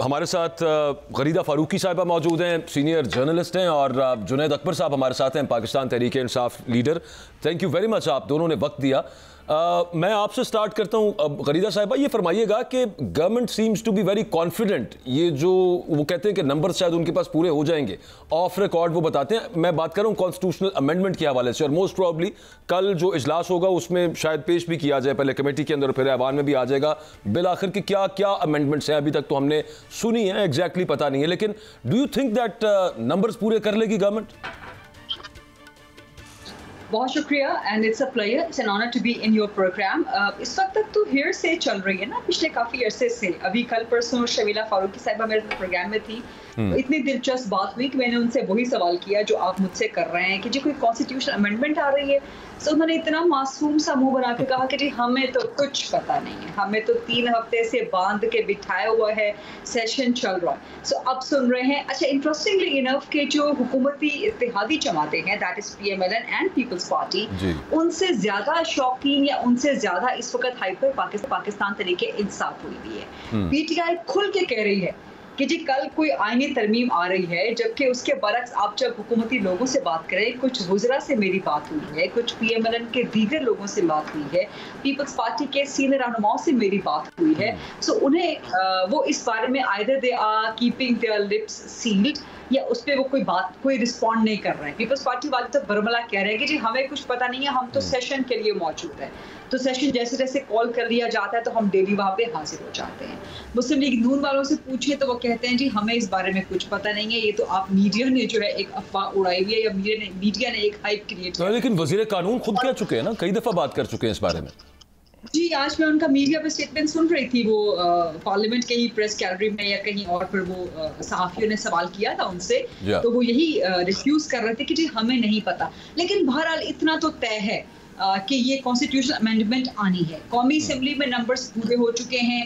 हमारे साथ गरीदा फारूकी साहिबा मौजूद हैं, सीनियर जर्नलिस्ट हैं, और जुनैद अकबर साहब हमारे साथ हैं, Pakistan Tehreek-e-Insaf leader. Thank you very much, आप दोनों ने वक्त दिया। मैं आपसे स्टार्ट करता हूँ। गरीदा साहिबा, ये फरमाइएगा कि government seems to be very confident, ये जो वो कहते हैं कि नंबर शायद उनके पास पूरे हो जाएंगे, ऑफ रिकॉर्ड वो बताते हैं। मैं बात कर रहा हूँ कॉन्स्टिट्यूशनल अमेंडमेंट के हवाले से, और मोस्ट प्रॉब्ली कल जो इजलास होगा उसमें शायद पेश भी किया जाए, पहले कमेटी के अंदर फिर ऐवान में भी आ जाएगा बिल आखिर कि क्या क्या अमेंडमेंट्स हैं। अभी तक तो हमने सुनी है, एग्जैक्टली पता नहीं है, लेकिन do you think that numbers पूरे कर लेगी गवर्नमेंट? बहुत शुक्रिया and it's a player, it's an honour to be in your programme. इस वक्त तक तो हेयर से चल रही है ना, पिछले काफ़ी अरसे से। अभी कल परसों शर्मिला फारूकी साहिबा मेरे प्रोग्राम में थी, इतनी दिलचस्प बात हुई कि मैंने उनसे वही सवाल किया जो आप मुझसे कर रहे हैं कि जी कोई कॉन्स्टिट्यूशन अमेंडमेंट आ रही है। तो उन्होंने इतना मासूम सा मुंह बना के कहा कि जी हमें तो कुछ पता नहीं है, हमें तो 3 हफ्ते से बांध के बिठाया हुआ है, सेशन चल रहा है। सो अब सुन रहे हैं। अच्छा, इंटरेस्टिंगली इनफ के जो हुकूमती इत्तेहादी जमातें हैं, that is PMLN and People's Party, उनसे ज्यादा शौकीन या उनसे ज्यादा इस वक्त हाइपर पाकिस्तान तरीके इंसाफ हुई है। PTI खुल के कह रही है कि जी कल कोई आईनी तरमीम आ रही है, जबकि उसके बरक्स आप जब हुकूमती लोगों से बात करें, कुछ वुज़रा से मेरी बात हुई है, कुछ PMLN के दीगर लोगों से बात हुई है, पीपल्स पार्टी के सीनियर रहनुमाओं से मेरी बात हुई है। सो उन्हें वो इस बारे में either they are keeping their lips sealed या उस पर वो कोई रिस्पॉन्ड नहीं कर रहे हैं। पीपल्स पार्टी वाले तो बरमला कह रहे हैं कि जी हमें कुछ पता नहीं है, हम तो सेशन के लिए मौजूद है, तो सेशन जैसे जैसे कॉल कर लिया जाता है तो हम डेली वहाँ पे हाजिर हो जाते हैं। मुस्लिम लीग नून वालों से पूछिए तो वो कहते हैं जी हमें इस बारे में कुछ पता नहीं है, ये तो आप मीडिया ने जो है एक अफवाह उड़ाई हुई है या मीडिया ने एक हाइप क्रिएट किया। लेकिन वजीर कानून खुद कह चुके हैं ना, कई दफा बात कर चुके हैं इस बारे में। जी, आज मैं उनका मीडिया पे स्टेटमेंट सुन रही थी, वो पार्लियामेंट के ही प्रेस गैलरी में या कहीं और पर वो सहाफियों ने सवाल किया था उनसे, तो वो यही रिफ्यूज कर रहे थे कि जी हमें नहीं पता। लेकिन बहरहाल इतना तो तय है कि ये कॉन्स्टिट्यूशनल अमेंडमेंट आनी है। कौमी असेंबली में नंबर्स पूरे हो चुके हैं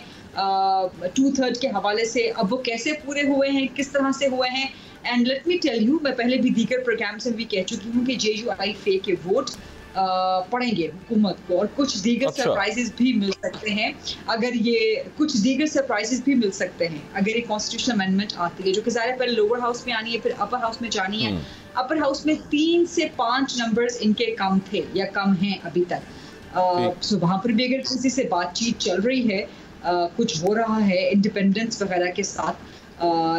2/3 के हवाले से। अब वो कैसे पूरे हुए हैं, किस तरह से हुए हैं, and let me tell you, मैं पहले भी दीगर प्रोग्राम से भी कह चुकी हूँ कि JUIFA के वोट पड़ेंगे हुकूमत को, और कुछ दीगर सरप्राइजेस भी मिल सकते हैं अगर ये अगर ये कॉन्स्टिट्यूशनल अमेंडमेंट आती है, जो कि ज़ाहिर पहले लोअर हाउस में आनी है, फिर अपर हाउस में जानी है। अपर हाउस में 3 से 5 नंबर्स इनके कम थे या कम हैं अभी तक। सो वहाँ पर भी अगर किसी से बातचीत चल रही है, कुछ हो रहा है इंडिपेंडेंस वगैरह के साथ,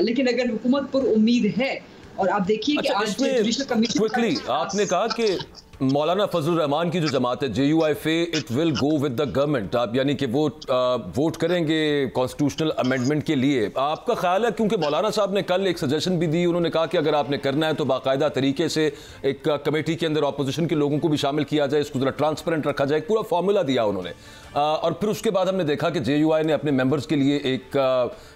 लेकिन अगर हुकूमत पर उम्मीद है, और आप देखिए कि आज जुडिशल कमीशन, आपने कहा कि मौलाना फजलुर रहमान की जो जमात है JUIFA, it will go with the government, आप यानी कि वो वोट करेंगे कॉन्स्टिट्यूशनल अमेंडमेंट के लिए। आपका ख्याल है, क्योंकि मौलाना साहब ने कल एक सजेशन भी दी, उन्होंने कहा कि अगर आपने करना है तो बाकायदा तरीके से एक कमेटी के अंदर अपोजिशन के लोगों को भी शामिल किया जाए, इसको जरा ट्रांसपेरेंट रखा जाए, पूरा फार्मूला दिया उन्होंने। और फिर उसके बाद हमने देखा कि JUI ने अपने मेंबर्स के लिए एक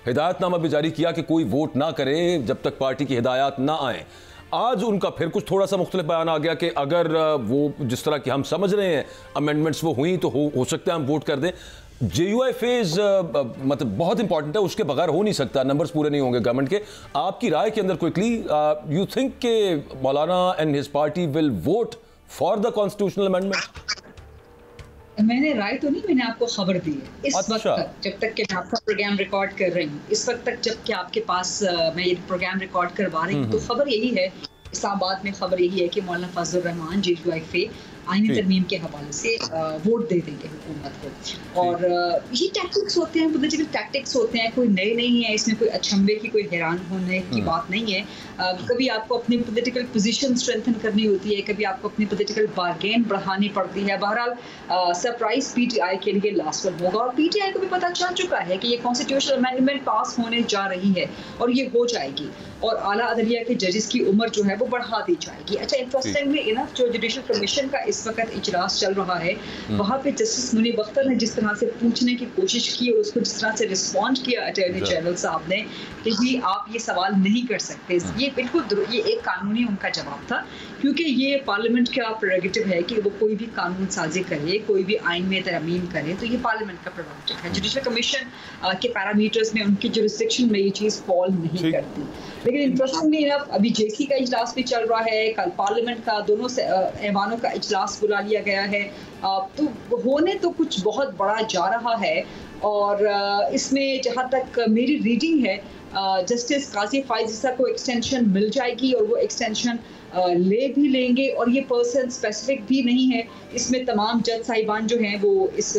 हिदायतनामा भी जारी किया कि कोई वोट ना करे जब तक पार्टी की हिदायत ना आए। आज उनका फिर कुछ थोड़ा सा मुख्तलिफ बयान आ गया कि अगर वो जिस तरह की हम समझ रहे हैं अमेंडमेंट्स वो हुई तो हो सकता है हम वोट कर दें। JUIFA मतलब बहुत इंपॉर्टेंट है, उसके बगैर हो नहीं सकता, नंबर्स पूरे नहीं होंगे गवर्नमेंट के। आपकी राय के अंदर क्विकली, यू थिंक के मौलाना and his party will vote for the constitutional amendment? मैंने राय तो नहीं, मैंने आपको खबर दी है। इस वक्त तक, जब तक कि मैं आपका प्रोग्राम रिकॉर्ड कर रही हूँ, इस वक्त तक जब कि आपके पास मैं ये प्रोग्राम रिकॉर्ड करवा रही हूँ, तो खबर यही है, इस्लामाबाद में खबर यही है कि मौलाना फजलुर रहमान JUIFA आईनी तरमीम के हवाले से वोट दे देंगे हुकूमत को। और ये टैक्टिक्स होते हैं, पॉलिटिकल टैक्टिक्स होते हैं, कोई नए नहीं है इसमें, कोई अचंभे की, कोई हैरान होने की बात नहीं है। कभी आपको अपनी पॉलिटिकल पोजीशन स्ट्रेंथन करनी होती है, कभी आपको अपनी पॉलिटिकल बार्गेन बढ़ानी पड़ती है। बहरहाल सरप्राइज PTI के लिए लास्ट वन होगा, और PTI को भी पता चल चुका है कि ये कॉन्स्टिट्यूशनल अमेंडमेंट पास होने जा रही है और ये हो जाएगी, और आला अदलिया के जजेस की उम्र जो है वो बढ़ा दी जाएगी। अच्छा, इंटरेस्टिंगली इनफ जो जुडिशल कमीशन का इस वक्त इजलास चल रहा है, वहाँ पे जस्टिस मुनीब अख्तर ने जिस तरह से पूछने की कोशिश की और उसको जिस तरह से रिस्पॉन्ड किया अटॉर्नी जनरल साहब ने कि जी आप ये सवाल नहीं कर सकते, ये बिल्कुल ये एक कानूनी उनका जवाब था, क्योंकि ये पार्लियामेंट का प्रेरोगेटिव है कि वो कोई भी कानून साजी करे, कोई भी आइन में तरमीम करे, तो ये पार्लियामेंट का प्रेरोगेटिव है। जुडिशल कमीशन के पैरामीटर्स में, उनकी जुरिस्डिक्शन में ये चीज़ फॉल नहीं करती। लेकिन इंटरेस्टिंगली अभी JC का इजलास भी चल रहा है, कल पार्लियामेंट का दोनों ऐवानों का इजलास बुला लिया गया है, तो होने तो कुछ बहुत बड़ा जा रहा है, और इसमें जहाँ तक मेरी रीडिंग है जस्टिस काजी फाइज़ा को एक्सटेंशन मिल जाएगी और वो एक्सटेंशन ले भी लेंगे और ये पर्सन स्पेसिफिक भी नहीं है, इसमें तमाम जज साहिबान जो हैं वो इस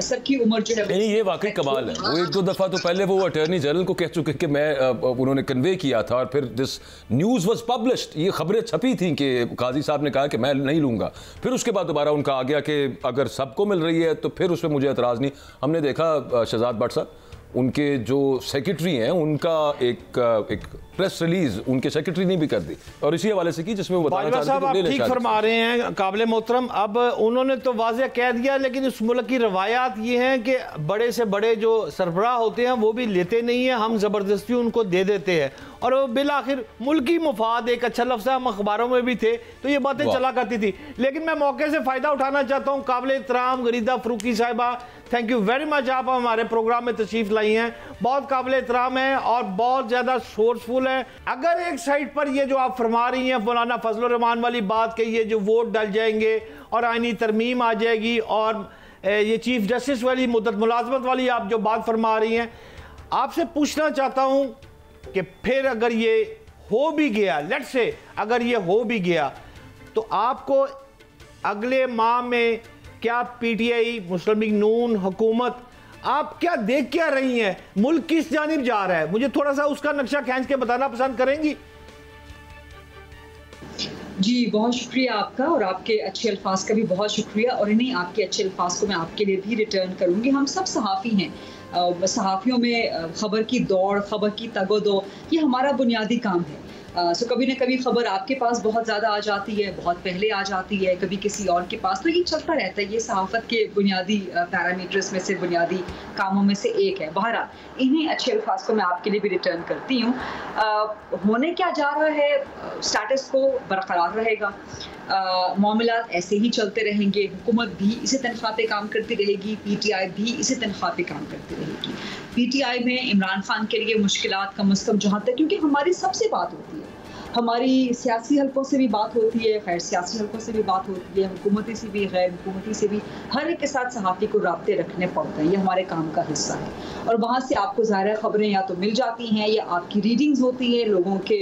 सबकी उम्र जो है नहीं, ये वाकई कमाल है। वो एक दो दफ़ा तो पहले वो अटॉर्नी जनरल को कह चुके कि मैं उन्होंने कन्वे किया था और फिर दिस न्यूज़ वाज पब्लिश्ड, ये खबरें छपी थी कि काजी साहब ने कहा कि मैं नहीं लूँगा। फिर उसके बाद दोबारा उनका आ गया कि अगर सबको मिल रही है तो फिर उसमें मुझे एतराज़ नहीं। हमने देखा शहजाद भट्ट साहब, उनके जो सेक्रेटरी हैं उनका एक प्रेस रिलीज उनके सेक्रेटरी ने भी कर दी और इसी हवाले से की जिसमें वो बताना चाहते साहब आप ठीक फरमा रहे हैं काबिल मोहतरम। अब उन्होंने तो वाज़ेह कह दिया, लेकिन इस मुल्क की रवायात ये हैं कि बड़े से बड़े जो सरबराह होते हैं वो भी लेते नहीं हैं, हम ज़बरदस्ती उनको दे देते हैं और बिल आखिर मुल्की मुफाद एक अच्छा लफ्ज़ है, हम अखबारों में भी थे तो ये बातें चला करती थी। लेकिन मैं मौके से फ़ायदा उठाना चाहता हूँ। काबिल एहतराम गरीदा फरूकी साहिबा, थैंक यू वेरी मच, आप हमारे प्रोग्राम में तशरीफ़ लाई हैं, बहुत काबिल एहतराम है और बहुत ज़्यादा सोर्सफुल है। अगर एक साइड पर ये जो आप फरमा रही हैं मौलाना फजलुर रहमान वाली बात के ये जो वोट डल जाएंगे और आईनी तरमीम आ जाएगी और ये चीफ जस्टिस वाली मुद्दत मुलाजमत वाली आप जो बात फरमा रही हैं, आपसे पूछना चाहता हूँ कि फिर अगर ये हो भी गया, लेट्स से अगर ये हो भी गया तो आपको अगले माह में क्या पीटीआई मुस्लिम लीग नून हुकूमत आप क्या देख क्या रही हैं, मुल्क किस जानिब जा रहा है, मुझे थोड़ा सा उसका नक्शा खींच के बताना पसंद करेंगी? जी बहुत शुक्रिया आपका और आपके अच्छे अल्फाज का भी बहुत शुक्रिया और इन्हीं आपके अच्छे अल्फाज को मैं आपके लिए भी रिटर्न करूंगी। हम सब सहाफ़ी हैं, सहाफ़ियों में ख़बर की दौड़, ख़बर की तगोदो ये हमारा बुनियादी काम है। सो कभी ना कभी खबर आपके पास बहुत ज़्यादा आ जाती है, बहुत पहले आ जाती है, कभी किसी और के पास, तो ये चलता रहता है। ये सहाफ़त के बुनियादी पैरामीटर्स में से बुनियादी कामों में से एक है। बहरहाल इन्हीं अच्छे अल्फाज को मैं आपके लिए भी रिटर्न करती हूँ। होने क्या जा रहा है, स्टेटस को बरकरार रहेगा, मामलात ऐसे ही चलते रहेंगे, हुकूमत भी इसी तनख्वाह पे काम करती रहेगी, पीटीआई भी इसी तनख्वाह पे काम करती रहेगी। पीटीआई में इमरान खान के लिए मुश्किलात कम अज़ कम जहाँ तक, क्योंकि हमारी सबसे बात होती है, हमारी सियासी हलकों से भी बात होती है, खैर सियासी हलकों से भी बात होती है, हुकूमती से भी, गैर हुकूमती से भी, हर एक के साथ सहाफ़ी को राब्ते रखने पड़ते हैं, ये हमारे काम का हिस्सा है। और वहाँ से आपको ज़ाहिर खबरें या तो मिल जाती हैं या आपकी रीडिंग्स होती हैं लोगों के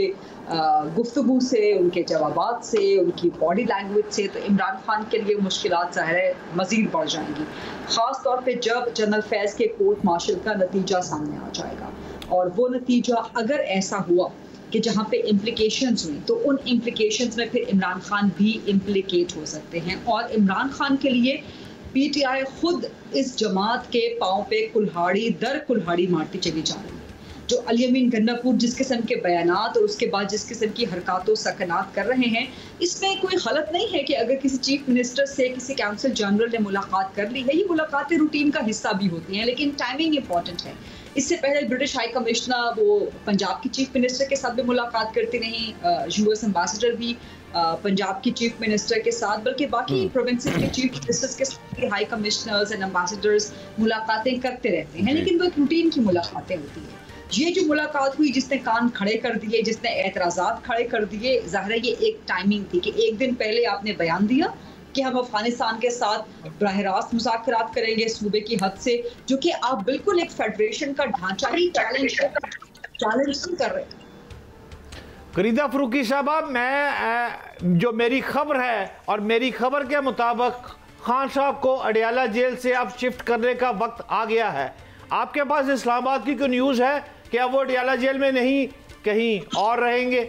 गुफ्तगू से, उनके जवाबात से, उनकी बॉडी लैंग्वेज से। तो इमरान खान के लिए मुश्किलात ज़ाहिर है मज़ीद बढ़ जाएंगी, ख़ास तौर पे जब जनरल फैज़ के कोर्ट मार्शल का नतीजा सामने आ जाएगा। और वो नतीजा अगर ऐसा हुआ कि जहाँ पे इम्प्लिकेशंस हुई तो उन इम्प्लिकेशंस में फिर इमरान खान भी इम्प्लिकेट हो सकते हैं। और इमरान खान के लिए पीटीआई खुद इस जमात के पाँव पे कुल्हाड़ी दर कुल्हाड़ी मारती चली जा रही है। जो अली अमीन गन्नापुर जिस किस्म के बयानात और उसके बाद जिस किस्म की हरकतों सकनात कर रहे हैं, इसमें कोई गलत नहीं है कि अगर किसी चीफ मिनिस्टर से किसी काउंसिल जनरल ने मुलाकात कर ली है, ये मुलाकातें रूटीन का हिस्सा भी होती हैं, लेकिन टाइमिंग इंपॉर्टेंट है। इससे पहले ब्रिटिश हाई कमिश्नर वो पंजाब की चीफ मिनिस्टर के साथ भी मुलाकात करती रही, यूएस एम्बेसडर भी पंजाब की चीफ मिनिस्टर के साथ, बल्कि बाकी प्रोविंसेस के चीफ मिनिस्टर्स के साथ भी हाई कमिश्नर्स एंड एम्बेसडर्स मुलाकातें करते रहते हैं, लेकिन वो एक रूटीन की मुलाकातें होती हैं। ये जो मुलाकात हुई जिसने कान खड़े कर दिए, जिसने एतराज़ात खड़े कर दिए, ज़ाहिर है ये एक टाइमिंग थी कि एक दिन पहले आपने बयान दिया कि हम अफगानिस्तान के साथ बराह रास्त मुज़ाकरात करेंगे सूबे की हद से, जो कि आप बिल्कुल एक फेडरेशन का ढांचा ही चैलेंज नहीं कर रहे। गरीदा फरूकी साहबा, मैं जो मेरी खबर है और मेरी खबर के मुताबिक खान साहब को अडियाला जेल से अब शिफ्ट करने का वक्त आ गया है। आपके पास इस्लामाबाद की कोई न्यूज़ है कि अब वो अडियाला जेल में नहीं कहीं और रहेंगे?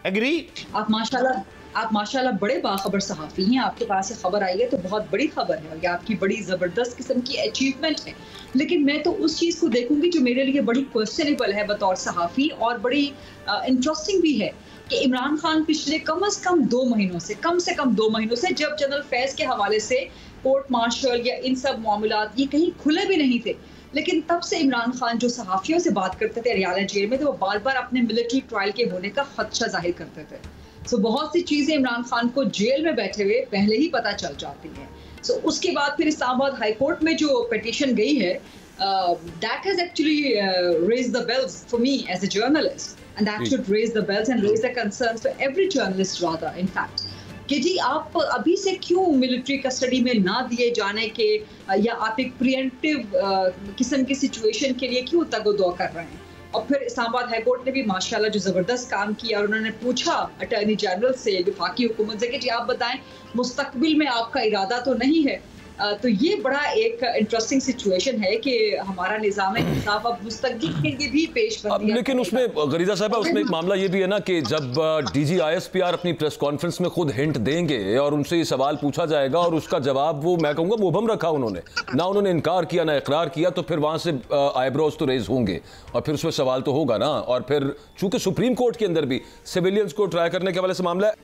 एग्री? आप माशाल्लाह बड़े बाखबर सहाफ़ी हैं, आपके पास ये खबर आई है तो बहुत बड़ी खबर है और ये आपकी बड़ी ज़बरदस्त किस्म की अचीवमेंट है। लेकिन मैं तो उस चीज़ को देखूंगी जो मेरे लिए बड़ी क्वेश्चनेबल है बतौर सहाफ़ी और बड़ी इंटरेस्टिंग भी है कि इमरान खान पिछले कम से कम 2 महीनों से जब जनरल फैज़ के हवाले से कोर्ट मार्शल या इन सब मामलात ये कहीं खुले भी नहीं थे, लेकिन तब से इमरान खान जो सहाफ़ियों से बात करते थे अडियाला जेल में, तो वो बार बार अपने मिलिट्री ट्रायल के होने का खदशा जाहिर करते थे। सो बहुत सी चीज़ें इमरान खान को जेल में बैठे हुए पहले ही पता चल जाती हैं। सो उसके बाद फिर इस्लामाबाद हाई कोर्ट में जो पिटीशन गई है, that has actually raised the bells for me as a journalist, and that should raise the bells and raise the concerns for every journalist rather, in fact. कि जी आप अभी से क्यों मिलिट्री कस्टडी में ना दिए जाने के या आप एक प्रिएंटिव किस्म की सिचुएशन के लिए क्यों तगोदो कर रहे हैं। और फिर इस्लामाबाद हाई कोर्ट ने भी माशाल्लाह जो ज़बरदस्त काम किया और उन्होंने पूछा अटॉर्नी जनरल से, वफाकी हुकूमत से कि जी आप बताएं मुस्तकबिल में आपका इरादा तो नहीं है। तो ये बड़ा एक इंटरेस्टिंग सिचुएशन है कि हमारा निज़ाम इंसाफ अब मुस्तकबिल के लिए भी पेश कर दिया। लेकिन उसमें गरीदा साहबा उसमें एक मामला ये भी है ना कि जब डीजी आईएसपीआर अपनी प्रेस कॉन्फ्रेंस में खुद हिंट देंगे और उनसे ये सवाल पूछा जाएगा और उसका जवाब वो मैं कहूँगा मुबहम रखा उन्होंने, ना उन्होंने इनकार किया ना इकरार किया, तो फिर वहाँ से आईब्रोज तो रेज होंगे और फिर उसमें सवाल तो होगा ना। और फिर चूंकि सुप्रीम कोर्ट के अंदर भी सिविलियंस को ट्राई करने के हवाले से मामला है।